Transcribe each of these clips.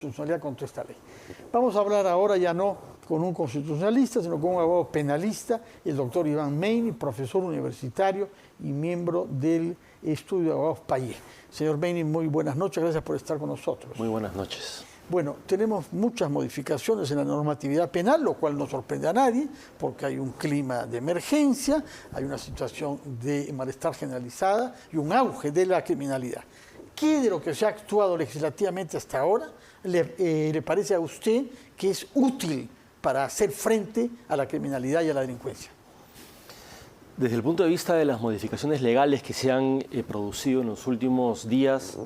constitucionalidad contra esta ley. Vamos a hablar ahora ya no con un constitucionalista, sino con un abogado penalista, el doctor Iván Meini, profesor universitario y miembro del estudio de abogados Payé. Señor Meini, muy buenas noches, gracias por estar con nosotros. Muy buenas noches. Bueno, tenemos muchas modificaciones en la normatividad penal, lo cual no sorprende a nadie, porque hay un clima de emergencia, hay una situación de malestar generalizada y un auge de la criminalidad. ¿Qué de lo que se ha actuado legislativamente hasta ahora le parece a usted que es útil para hacer frente a la criminalidad y a la delincuencia? Desde el punto de vista de las modificaciones legales que se han producido en los últimos días,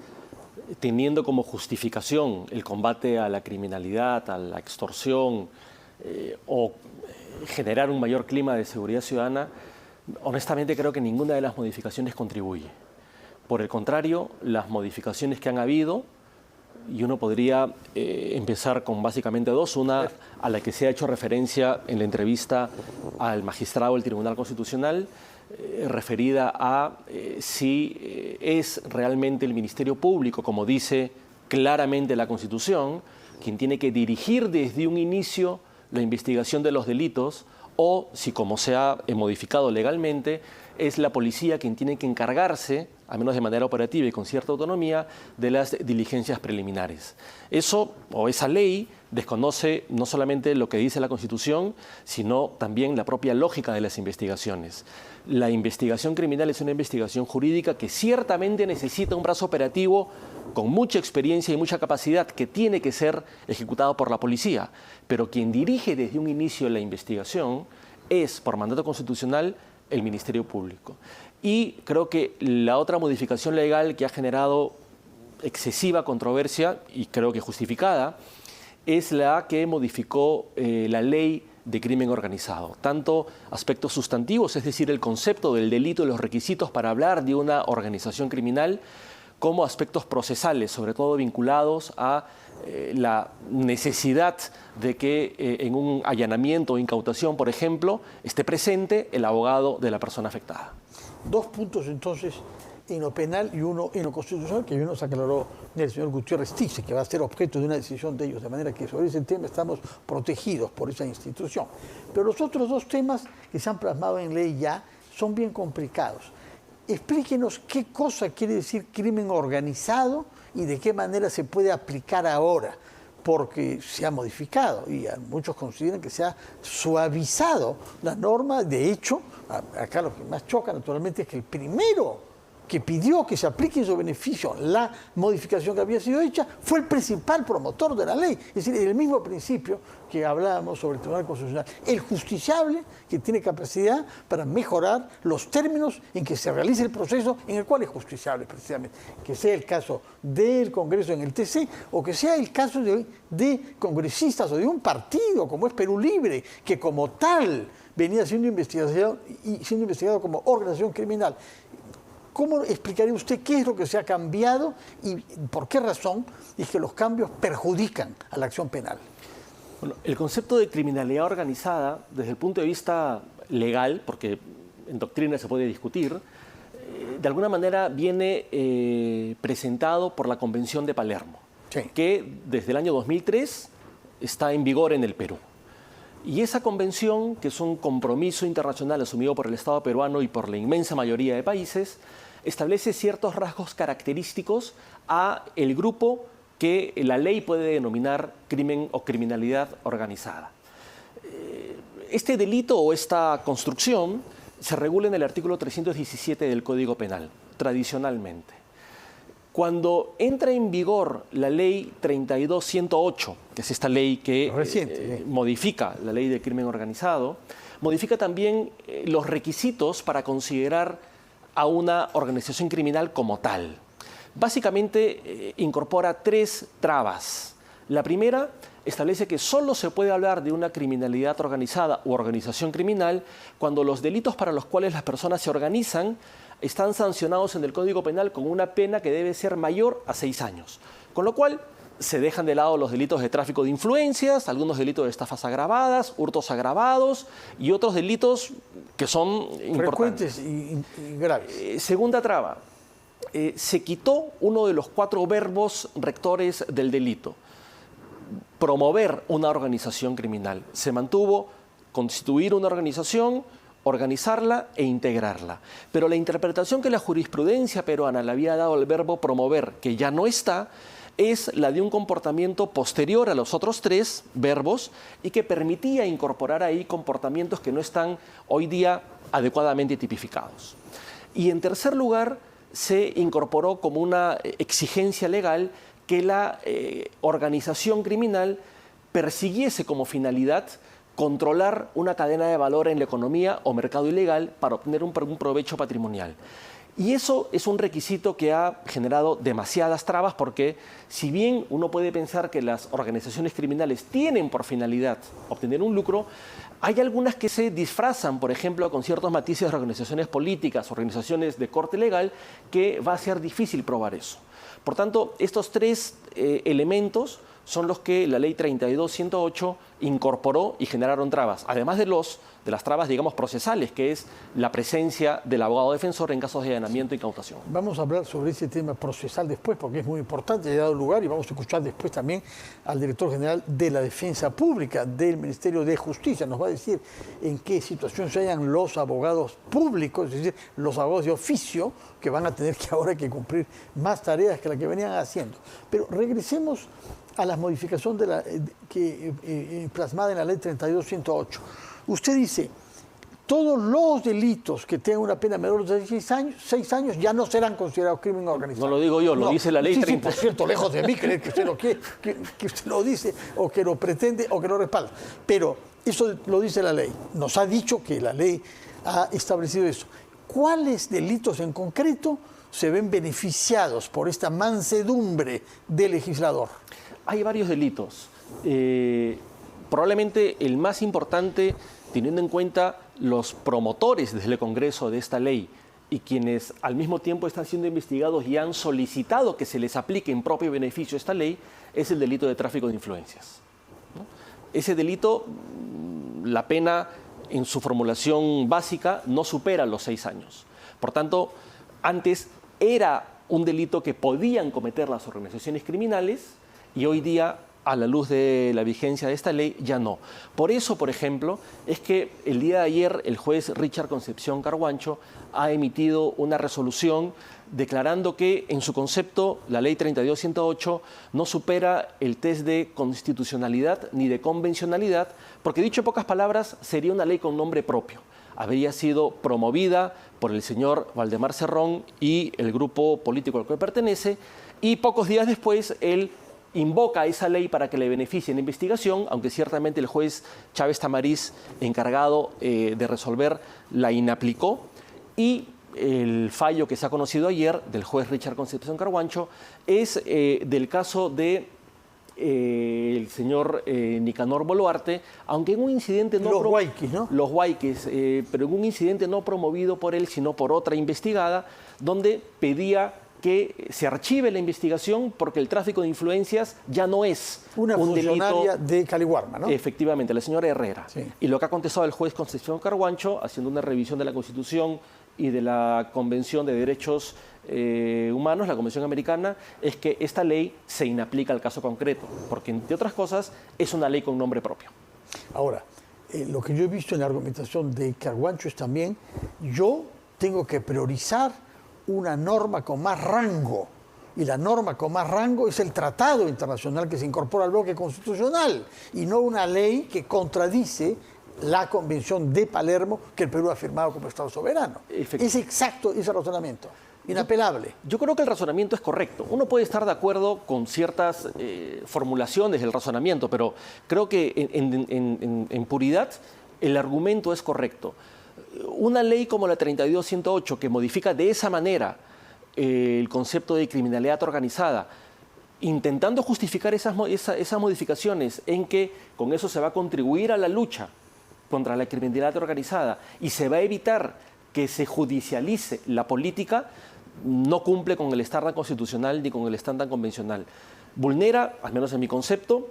teniendo como justificación el combate a la criminalidad, a la extorsión o generar un mayor clima de seguridad ciudadana, honestamente creo que ninguna de las modificaciones contribuye. Por el contrario, las modificaciones que han habido, y uno podría empezar con básicamente dos, una a la que se ha hecho referencia en la entrevista al magistrado del Tribunal Constitucional, referida a si es realmente el Ministerio Público, como dice claramente la Constitución, quien tiene que dirigir desde un inicio la investigación de los delitos, o si, como se ha modificado legalmente, es la policía quien tiene que encargarse, al menos de manera operativa y con cierta autonomía, de las diligencias preliminares. Eso, o esa ley, desconoce no solamente lo que dice la Constitución, sino también la propia lógica de las investigaciones. La investigación criminal es una investigación jurídica que ciertamente necesita un brazo operativo con mucha experiencia y mucha capacidad que tiene que ser ejecutado por la policía. Pero quien dirige desde un inicio la investigación es, por mandato constitucional, el Ministerio Público. Y creo que la otra modificación legal que ha generado excesiva controversia, y creo que justificada, es la que modificó la ley de crimen organizado. Tanto aspectos sustantivos, es decir, el concepto del delito y los requisitos para hablar de una organización criminal, como aspectos procesales, sobre todo vinculados a la necesidad de que en un allanamiento o incautación, por ejemplo, esté presente el abogado de la persona afectada. Dos puntos entonces en lo penal y uno en lo constitucional, que uno se aclaró del señor Gutiérrez Tice, que va a ser objeto de una decisión de ellos, de manera que sobre ese tema estamos protegidos por esa institución. Pero los otros dos temas que se han plasmado en ley ya son bien complicados. Explíquenos qué cosa quiere decir crimen organizado y de qué manera se puede aplicar ahora, porque se ha modificado y muchos consideran que se ha suavizado la norma. De hecho, acá lo que más choca naturalmente es que el primero que pidió que se aplique en su beneficio la modificación que había sido hecha fue el principal promotor de la ley. Es decir, el mismo principio que hablábamos sobre el Tribunal Constitucional. El justiciable que tiene capacidad para mejorar los términos en que se realice el proceso en el cual es justiciable precisamente. Que sea el caso del Congreso en el TC o que sea el caso de congresistas o de un partido como es Perú Libre, que como tal venía siendo investigado como organización criminal. ¿Cómo explicaría usted qué es lo que se ha cambiado y por qué razón es que los cambios perjudican a la acción penal? Bueno, el concepto de criminalidad organizada, desde el punto de vista legal, porque en doctrina se puede discutir, de alguna manera viene presentado por la Convención de Palermo, sí, que desde el año 2003 está en vigor en el Perú. Y esa convención, que es un compromiso internacional asumido por el Estado peruano y por la inmensa mayoría de países, establece ciertos rasgos característicos a el grupo que la ley puede denominar crimen o criminalidad organizada. Este delito o esta construcción se regula en el artículo 317 del Código Penal, tradicionalmente. Cuando entra en vigor la ley 32.108, que es esta ley que modifica la ley de crimen organizado, modifica también los requisitos para considerar a una organización criminal como tal. Básicamente incorpora tres trabas. La primera establece que solo se puede hablar de una criminalidad organizada u organización criminal cuando los delitos para los cuales las personas se organizan están sancionados en el Código Penal con una pena que debe ser mayor a 6 años. Con lo cual, se dejan de lado los delitos de tráfico de influencias, algunos delitos de estafas agravadas, hurtos agravados y otros delitos que son frecuentes y graves. Segunda traba, se quitó uno de los 4 verbos rectores del delito. promover una organización criminal. Se mantuvo constituir una organización, organizarla e integrarla. Pero la interpretación que la jurisprudencia peruana le había dado al verbo promover, que ya no está, es la de un comportamiento posterior a los otros tres verbos y que permitía incorporar ahí comportamientos que no están hoy día adecuadamente tipificados. Y en tercer lugar, se incorporó como una exigencia legal que la organización criminal persiguiese como finalidad controlar una cadena de valor en la economía o mercado ilegal para obtener un provecho patrimonial. Y eso es un requisito que ha generado demasiadas trabas porque si bien uno puede pensar que las organizaciones criminales tienen por finalidad obtener un lucro, hay algunas que se disfrazan, por ejemplo, con ciertos matices de organizaciones políticas, organizaciones de corte legal, que va a ser difícil probar eso. Por tanto, estos tres elementos son los que la ley 32.108 incorporó y generaron trabas, además de las trabas, digamos, procesales, que es la presencia del abogado defensor en casos de allanamiento y incautación. Vamos a hablar sobre ese tema procesal después, porque es muy importante, ha dado lugar, y vamos a escuchar después también al director general de la Defensa Pública del Ministerio de Justicia. Nos va a decir en qué situación se hallan los abogados públicos, es decir, los abogados de oficio, que van a tener que ahora que cumplir más tareas que las que venían haciendo. Pero regresemos a la modificación plasmada en la ley 32.108. Usted dice, todos los delitos que tengan una pena menor de 6 años ya no serán considerados crimen organizado. No lo digo yo, lo dice la ley 30. Sí, por cierto, lejos de mí creer que usted lo dice, o que lo pretende, o que lo respalda. Pero eso lo dice la ley. Nos ha dicho que la ley ha establecido eso. ¿Cuáles delitos en concreto se ven beneficiados por esta mansedumbre del legislador? Hay varios delitos. Probablemente el más importante, teniendo en cuenta los promotores desde el Congreso de esta ley y quienes al mismo tiempo están siendo investigados y han solicitado que se les aplique en propio beneficio esta ley, es el delito de tráfico de influencias, ¿no? Ese delito, la pena en su formulación básica no supera los 6 años. Por tanto, antes era un delito que podían cometer las organizaciones criminales y hoy día, a la luz de la vigencia de esta ley, ya no. Por eso, por ejemplo, es que el día de ayer el juez Richard Concepción Carhuancho ha emitido una resolución declarando que en su concepto la ley 32.108 no supera el test de constitucionalidad ni de convencionalidad, porque dicho en pocas palabras sería una ley con nombre propio. Habría sido promovida por el señor Valdemar Cerrón y el grupo político al que pertenece, y pocos días después él invoca esa ley para que le beneficie en la investigación, aunque ciertamente el juez Chávez Tamariz, encargado de resolver, la inaplicó, y el fallo que se ha conocido ayer del juez Richard Concepción Carhuancho es del caso de el señor Nicanor Boluarte, aunque en un incidente no... Los Guayquis, ¿no? Los Guayquis, pero en un incidente no promovido por él, sino por otra investigada, donde pedía que se archive la investigación porque el tráfico de influencias ya no es una un funcionaria delito, de Caliwarma, ¿no? Efectivamente, la señora Herrera. Sí. Y lo que ha contestado el juez Concepción Carhuancho, haciendo una revisión de la Constitución y de la Convención de Derechos Humanos, la Convención Americana, es que esta ley se inaplica al caso concreto, porque, entre otras cosas, es una ley con nombre propio. Ahora, lo que yo he visto en la argumentación de Carhuancho es también, yo tengo que priorizar una norma con más rango, y la norma con más rango es el tratado internacional que se incorpora al bloque constitucional, y no una ley que contradice la Convención de Palermo que el Perú ha firmado como Estado soberano. Es exacto ese razonamiento, inapelable. Yo creo que el razonamiento es correcto. Uno puede estar de acuerdo con ciertas formulaciones del razonamiento, pero creo que en puridad el argumento es correcto. Una ley como la 32.108 que modifica de esa manera el concepto de criminalidad organizada, intentando justificar esas modificaciones en que con eso se va a contribuir a la lucha contra la criminalidad organizada y se va a evitar que se judicialice la política, no cumple con el estándar constitucional ni con el estándar convencional. Vulnera, al menos en mi concepto,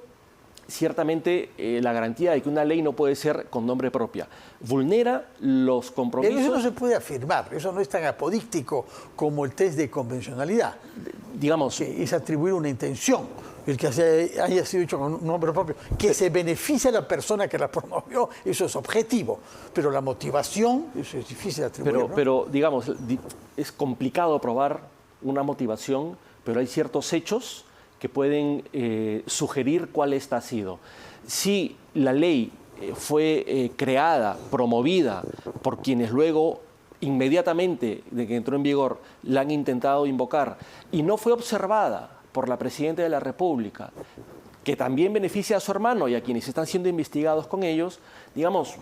ciertamente la garantía de que una ley no puede ser con nombre propia. Vulnera los compromisos... Pero eso no se puede afirmar, eso no es tan apodíctico como el test de convencionalidad. Digamos... Que es atribuir una intención. el que haya sido hecho con un nombre propio, que se beneficie a la persona que la promovió, eso es objetivo, pero la motivación, eso es difícil de atribuir, ¿no? Pero, digamos, es complicado probar una motivación, pero hay ciertos hechos que pueden sugerir cuál esta ha sido. Si la ley fue creada, promovida por quienes luego, inmediatamente de que entró en vigor, la han intentado invocar y no fue observada por la Presidenta de la República, que también beneficia a su hermano y a quienes están siendo investigados con ellos, digamos,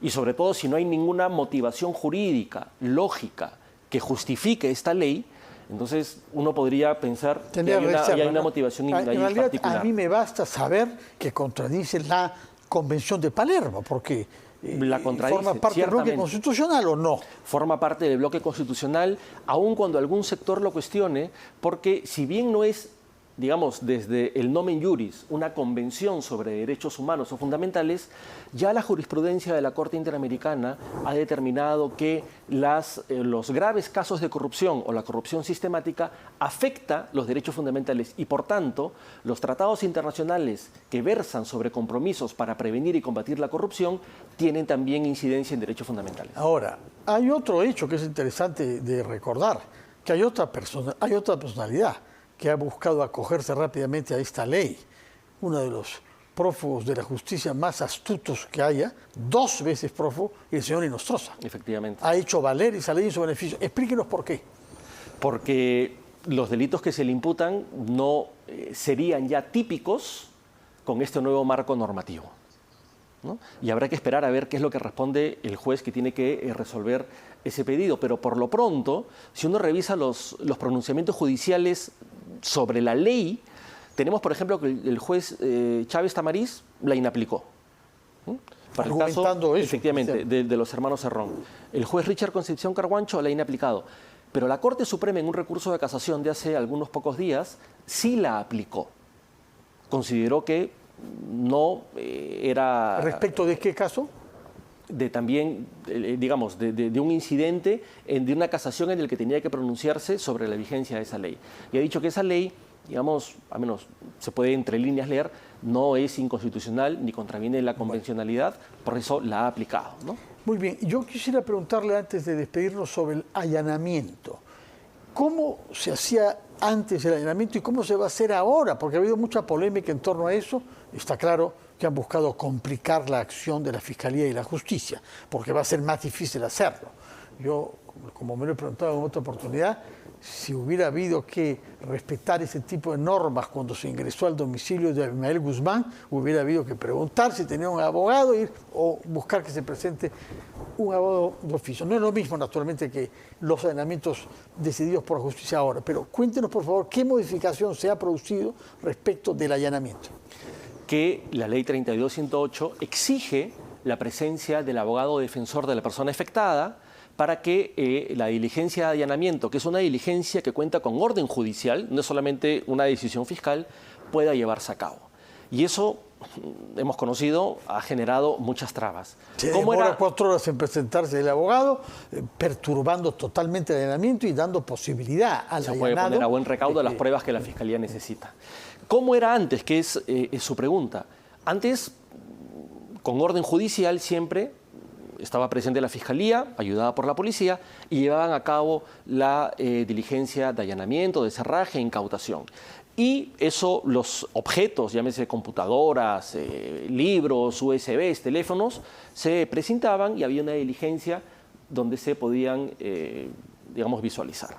y sobre todo si no hay ninguna motivación jurídica, lógica, que justifique esta ley, entonces uno podría pensar que hay una motivación en realidad, particular. A mí me basta saber que contradice la Convención de Palermo, porque la contradice, ¿forma parte del bloque constitucional o no? Forma parte del bloque constitucional, aun cuando algún sector lo cuestione, porque si bien no es, digamos, desde el nomen juris, una convención sobre derechos humanos o fundamentales, ya la jurisprudencia de la Corte Interamericana ha determinado que los graves casos de corrupción o la corrupción sistemática afecta los derechos fundamentales y, por tanto, los tratados internacionales que versan sobre compromisos para prevenir y combatir la corrupción tienen también incidencia en derechos fundamentales. Ahora, hay otro hecho que es interesante de recordar, que hay otra personalidad que ha buscado acogerse rápidamente a esta ley, uno de los prófugos de la justicia más astutos que haya, 2 veces prófugo, el señor Inostroza. Efectivamente. Ha hecho valer esa ley en su beneficio. Explíquenos por qué. Porque los delitos que se le imputan no serían ya típicos con este nuevo marco normativo, ¿no? Y habrá que esperar a ver qué es lo que responde el juez que tiene que resolver ese pedido. Pero por lo pronto, si uno revisa los pronunciamientos judiciales sobre la ley, tenemos, por ejemplo, que el juez Chávez Tamariz la inaplicó. Para el caso, eso, efectivamente, de los hermanos Cerrón. El juez Richard Concepción Carguancho la ha inaplicado. Pero la Corte Suprema, en un recurso de casación de hace algunos pocos días, sí la aplicó. Consideró que no era... ¿Respecto de qué caso? De también, digamos, de un incidente, de una casación en el que tenía que pronunciarse sobre la vigencia de esa ley. Y ha dicho que esa ley, digamos, al menos se puede entre líneas leer, no es inconstitucional ni contraviene la convencionalidad, por eso la ha aplicado, ¿no? Muy bien, yo quisiera preguntarle antes de despedirnos sobre el allanamiento. ¿Cómo se hacía antes el allanamiento y cómo se va a hacer ahora? Porque ha habido mucha polémica en torno a eso. Está claro que han buscado complicar la acción de la Fiscalía y la Justicia, porque va a ser más difícil hacerlo. Yo, como me lo he preguntado en otra oportunidad, si hubiera habido que respetar ese tipo de normas cuando se ingresó al domicilio de Abimael Guzmán, hubiera habido que preguntar si tenía un abogado o buscar que se presente un abogado de oficio. No es lo mismo, naturalmente, que los allanamientos decididos por la justicia ahora, pero cuéntenos, por favor, qué modificación se ha producido respecto del allanamiento. Que la ley 32.108 exige la presencia del abogado defensor de la persona afectada para que la diligencia de allanamiento, que es una diligencia que cuenta con orden judicial, no es solamente una decisión fiscal, pueda llevarse a cabo. Y eso, hemos conocido, ha generado muchas trabas. Se demora 4 horas en presentarse el abogado, perturbando totalmente el allanamiento y dando posibilidad al allanado. Se puede poner a buen recaudo las pruebas que la Fiscalía necesita. ¿Cómo era antes? Que es su pregunta. Antes, con orden judicial, siempre estaba presente la Fiscalía, ayudada por la policía, y llevaban a cabo la diligencia de allanamiento, de cerraje e incautación. Y eso, los objetos, llámese computadoras, libros, USBs, teléfonos, se precintaban y había una diligencia donde se podían, digamos, visualizar.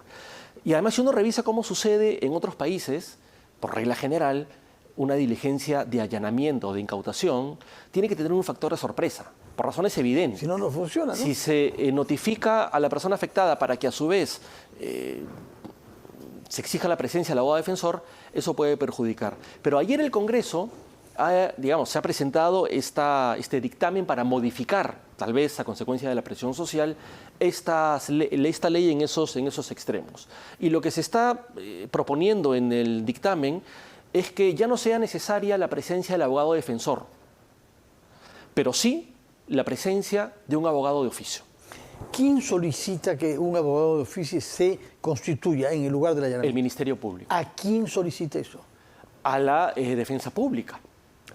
Y además, si uno revisa cómo sucede en otros países, por regla general, una diligencia de allanamiento o de incautación tiene que tener un factor de sorpresa, por razones evidentes. Si no, no funciona, ¿no? Si se notifica a la persona afectada para que a su vez se exija la presencia del abogado defensor, eso puede perjudicar. Pero ayer el Congreso, se ha presentado este dictamen para modificar, tal vez a consecuencia de la presión social, esta ley en esos extremos. Y lo que se está proponiendo en el dictamen es que ya no sea necesaria la presencia del abogado defensor, pero sí la presencia de un abogado de oficio. ¿Quién solicita que un abogado de oficio se constituya en el lugar del allanamiento? El Ministerio Público. ¿A quién solicita eso? a la defensa pública.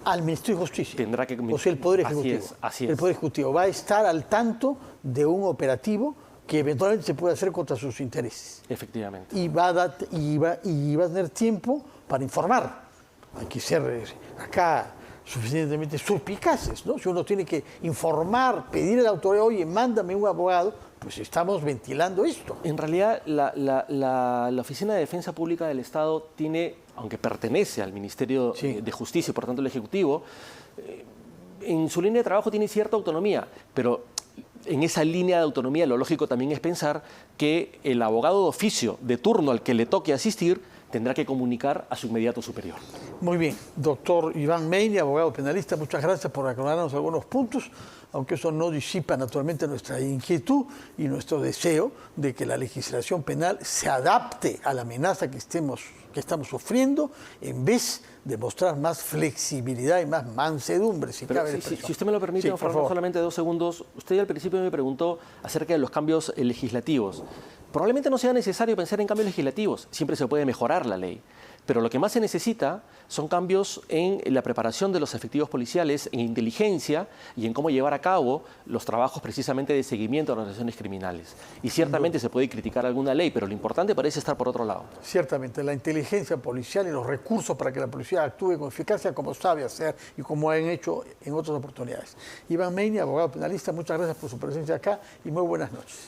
Al Ministerio de Justicia. Tendrá que... O sea, el Poder Ejecutivo. Así es. El Poder Ejecutivo va a estar al tanto de un operativo que eventualmente se puede hacer contra sus intereses. Efectivamente. Y va a tener tiempo para informar. Hay que ser acá suficientemente suspicaces, ¿no? Si uno tiene que informar, pedir a la autoridad, oye, mándame un abogado, pues estamos ventilando esto. En realidad, la Oficina de Defensa Pública del Estado tiene, aunque pertenece al Ministerio de Justicia y por tanto el Ejecutivo, en su línea de trabajo tiene cierta autonomía, pero en esa línea de autonomía lo lógico también es pensar que el abogado de oficio de turno al que le toque asistir tendrá que comunicar a su inmediato superior. Muy bien, doctor Iván Meini, abogado penalista, muchas gracias por aclararnos algunos puntos, aunque eso no disipa naturalmente nuestra inquietud y nuestro deseo de que la legislación penal se adapte a la amenaza que estamos sufriendo, en vez de mostrar más flexibilidad y más mansedumbre, si cabe la expresión. Si usted me lo permite, don Fernando, solamente 2 segundos. Usted al principio me preguntó acerca de los cambios legislativos. Probablemente no sea necesario pensar en cambios legislativos, siempre se puede mejorar la ley. Pero lo que más se necesita son cambios en la preparación de los efectivos policiales, en inteligencia y en cómo llevar a cabo los trabajos precisamente de seguimiento de organizaciones criminales. Y ciertamente se puede criticar alguna ley, pero lo importante parece estar por otro lado. Ciertamente, la inteligencia policial y los recursos para que la policía actúe con eficacia como sabe hacer y como han hecho en otras oportunidades. Iván Meini, abogado penalista, muchas gracias por su presencia acá y muy buenas noches.